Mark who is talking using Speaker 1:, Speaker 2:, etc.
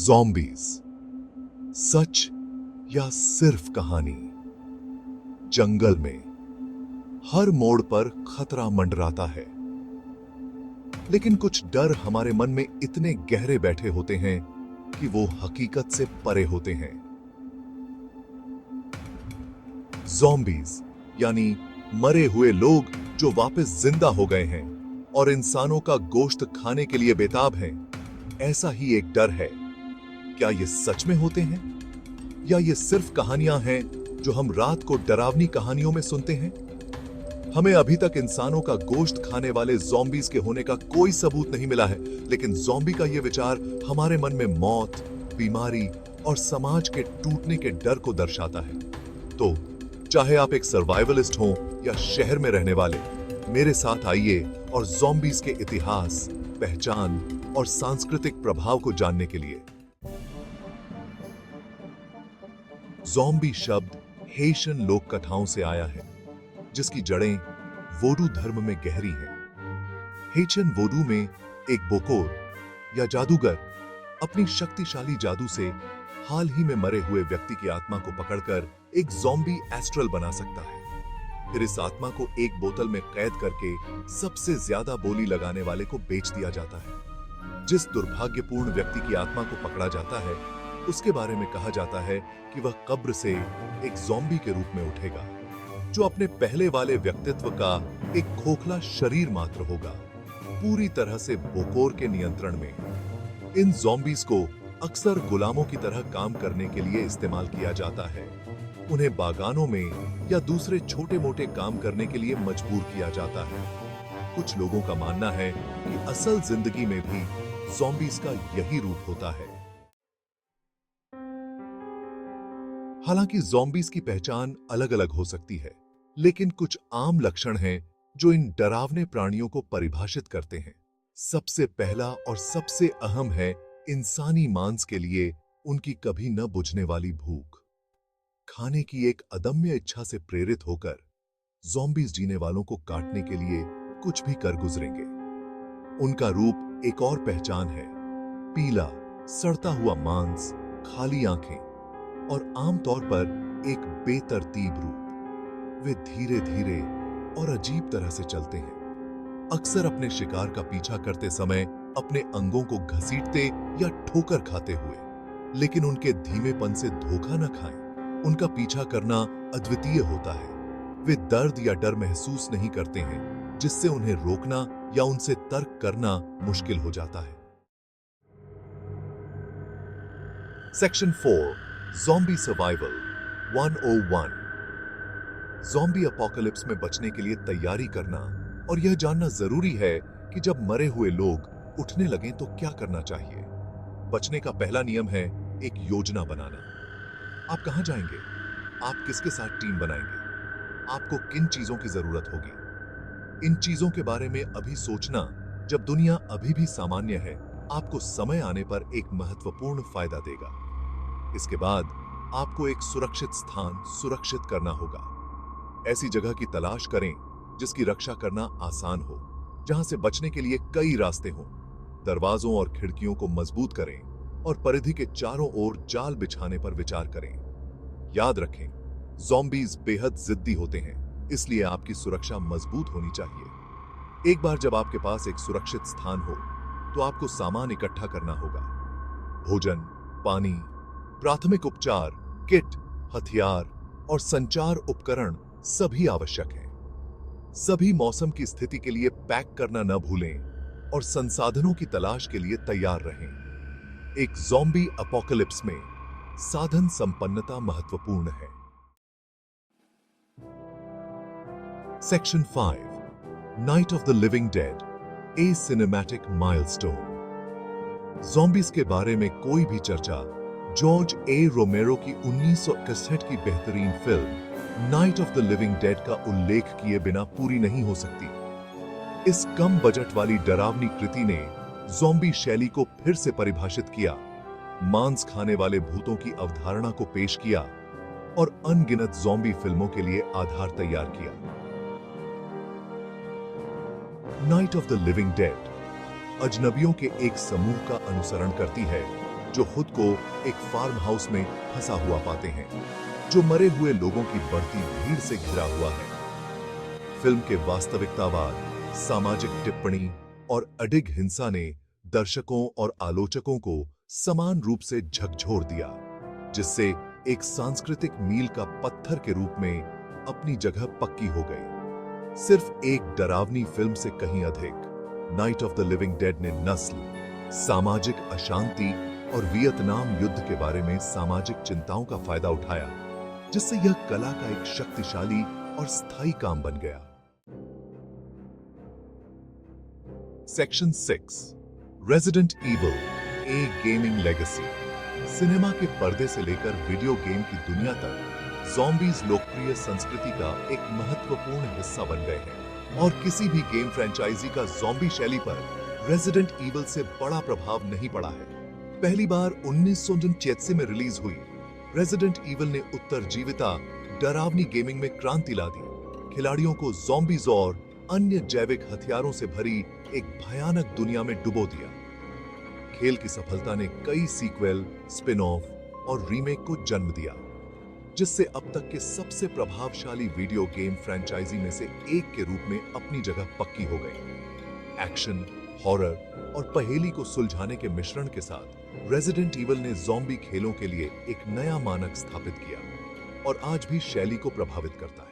Speaker 1: Zombies, सच या सिर्फ कहानी। जंगल में हर मोड़ पर खतरा मंडराता है, लेकिन कुछ डर हमारे मन में इतने गहरे बैठे होते हैं कि वो हकीकत से परे होते हैं। ज़ॉम्बीज यानी मरे हुए लोग जो वापस जिंदा हो गए हैं और इंसानों का गोश्त खाने के लिए बेताब हैं। ऐसा ही एक डर है। क्या ये सच में होते हैं या ये सिर्फ कहानियां हैं जो हम रात को डरावनी कहानियों में सुनते हैं? हमें अभी तक इंसानों का गोश्त खाने वाले ज़ॉम्बीज के होने का कोई सबूत नहीं मिला है, लेकिन ज़ॉम्बी का ये विचार हमारे मन में मौत, बीमारी और समाज के टूटने के डर को दर्शाता है। तो चाहे आप एक सर्वाइवलिस्ट हो या शहर में रहने वाले, मेरे साथ आइए और ज़ॉम्बीज के इतिहास, पहचान और सांस्कृतिक प्रभाव को जानने के लिए। ज़ॉम्बी शब्द हेशियन लोक कथाओं से आया है, जिसकी जड़ें वोडू धर्म में गहरी हैं। हेशियन वोडू में एक बोकोर या जादूगर अपनी शक्तिशाली जादू से हाल ही में मरे हुए व्यक्ति की आत्मा को पकड़कर एक ज़ॉम्बी एस्ट्रल बना सकता है। फिर इस आत्मा को एक बोतल में कैद करके सबसे ज्यादा बोली लगाने वाले को बेच दिया जाता है। जिस दुर्भाग्यपूर्ण व्यक्ति की आत्मा को पकड़ा जाता है, उसके बारे में कहा जाता है कि वह कब्र से एक ज़ॉम्बी के रूप में उठेगा, जो अपने पहले वाले व्यक्तित्व का एक खोखला शरीर मात्र होगा, पूरी तरह से बोकोर के नियंत्रण में। इन ज़ॉम्बीज को अक्सर गुलामों की तरह काम करने के लिए इस्तेमाल किया जाता है। उन्हें बागानों में या दूसरे छोटे-मोटे काम करने के लिए मजबूर किया जाता है। कुछ लोगों का मानना है कि असल जिंदगी में भी ज़ॉम्बीज का यही रूप होता है। हालांकि ज़ॉम्बीज की पहचान अलग-अलग हो सकती है, लेकिन कुछ आम लक्षण हैं जो इन डरावने प्राणियों को परिभाषित करते हैं। सबसे पहला और सबसे अहम है इंसानी मांस के लिए उनकी कभी न बुझने वाली भूख। खाने की एक अदम्य इच्छा से प्रेरित होकर ज़ॉम्बीज जीने वालों को काटने के लिए कुछ भी कर गुजरेंगे। उनका रूप एक और पहचान है, पीला, सड़ता हुआ मांस, खाली आंखें और आमतौर पर एक बेतरतीब रूप। वे धीरे धीरे और अजीब तरह से चलते हैं, अक्सर अपने शिकार का पीछा करते समय अपने अंगों को घसीटते या ठोकर खाते हुए। लेकिन उनके धीमेपन से धोखा न खाएं। उनका पीछा करना अद्वितीय होता है। वे दर्द या डर महसूस नहीं करते हैं, जिससे उन्हें रोकना या उनसे तर्क करना मुश्किल हो जाता है। Section 4, zombie survival 101। Zombie apocalypse में बचने के लिए तैयारी करना और यह जानना जरूरी है कि जब मरे हुए लोग उठने लगें तो क्या करना चाहिए। बचने का पहला नियम है एक योजना बनाना। आप कहां जाएंगे? आप किसके साथ टीम बनाएंगे? आपको किन चीजों की जरूरत होगी? इन चीजों के बारे में अभी सोचना, जब दुनिया अभी भी सामान्य है, आपको समय आने पर एक महत्वपूर्ण फायदा देगा। इसके बाद आपको एक सुरक्षित स्थान सुरक्षित करना होगा। ऐसी जगह की तलाश करें जिसकी रक्षा करना आसान हो, जहां से बचने के लिए कई रास्ते हों। दरवाजों और खिड़कियों को मजबूत करें और परिधि के चारों ओर जाल बिछाने पर विचार करें। याद रखें, ज़ॉम्बीज बेहद जिद्दी होते हैं, इसलिए आपकी सुरक्षा मजबूत होनी चाहिए। एक बार जब आपके पास एक सुरक्षित स्थान हो, तो आपको सामान इकट्ठा करना होगा। भोजन, पानी, प्राथमिक उपचार, किट, हथियार और संचार उपकरण सभी आवश्यक हैं। सभी मौसम की स्थिति के लिए पैक करना न भूलें और संसाधनों की तलाश के लिए तैयार रहें। एक ज़ॉम्बी अपोकलिप्स में साधन संपन्नता महत्वपूर्ण है। Section 5, night of the living dead, A cinematic milestone. Zombies के बारे में कोई भी चर्चा जॉर्ज ए रोमेरो की 1961 की बेहतरीन film night of the living dead का उल्लेख किए बिना पूरी नहीं हो सकती। इस कम बजट वाली डरावनी कृति ने ज़ॉम्बी शैली को फिर से परिभाषित किया, मांस खाने वाले भूतों की अवधारणा को पेश किया और अनगिनत ज़ॉम्बी फिल्मों के लिए आधार तैयार किया। Night of the living dead अजनबियों के एक समूह का अनुसरण करती है जो खुद को एक फार्म हाउस में फंसा हुआ पाते हैं, जो मरे हुए लोगों की बढ़ती भीड़ से घिरा हुआ है। फिल्म के वास्तविकतावाद, सामाजिक टिप्पणी और अडिग हिंसा ने दर्शकों और आलोचकों को समान रूप से झकझोर दिया, जिससे एक सांस्कृतिक मील का पत्थर के रूप में अपनी जगह पक्की हो गई। सिर्फ एक डरावनी फिल्म से कहीं अधिक night of the living dead ने नस्ल, सामाजिक अशांति और वियतनाम युद्ध के बारे में सामाजिक चिंताओं का फायदा उठाया, जिससे यह कला का एक शक्तिशाली और स्थायी काम बन गया। Section 6 resident evil A gaming legacy. Cinema के पर्दे से लेकर वीडियो गेम की दुनिया तक ज़ॉम्बीज़ लोकप्रिय संस्कृति का एक महत्वपूर्ण हिस्सा बन गए हैं और किसी भी गेम फ्रेंचाइजी का ज़ॉम्बी शैली पर रेजिडेंट ईविल से बड़ा प्रभाव नहीं पड़ा है। पहली बार 1989 में रिलीज हुई रेजिडेंट ईविल ने उत्तरजीविता डरावनी गेमिंग में क्रांति ला दी, खिलाड़ियों को ज़ॉम्बीज़ और अन्य जैविक हथियारों से भरी एक भयानक दुनिया में डुबो दिया। खेल की सफलता ने कई सीक्वल, स्पिन ऑफ और रीमेक को जन्म दिया, जिससे अब तक के सबसे प्रभावशाली वीडियो गेम फ्रेंचाइजी में से एक के रूप में अपनी जगह पक्की हो गई। एक्शन, हॉरर और पहेली को सुलझाने के मिश्रण के साथ रेजिडेंट ईविल ने ज़ॉम्बी खेलों के लिए एक नया मानक स्थापित किया और आज भी शैली को प्रभावित करता है।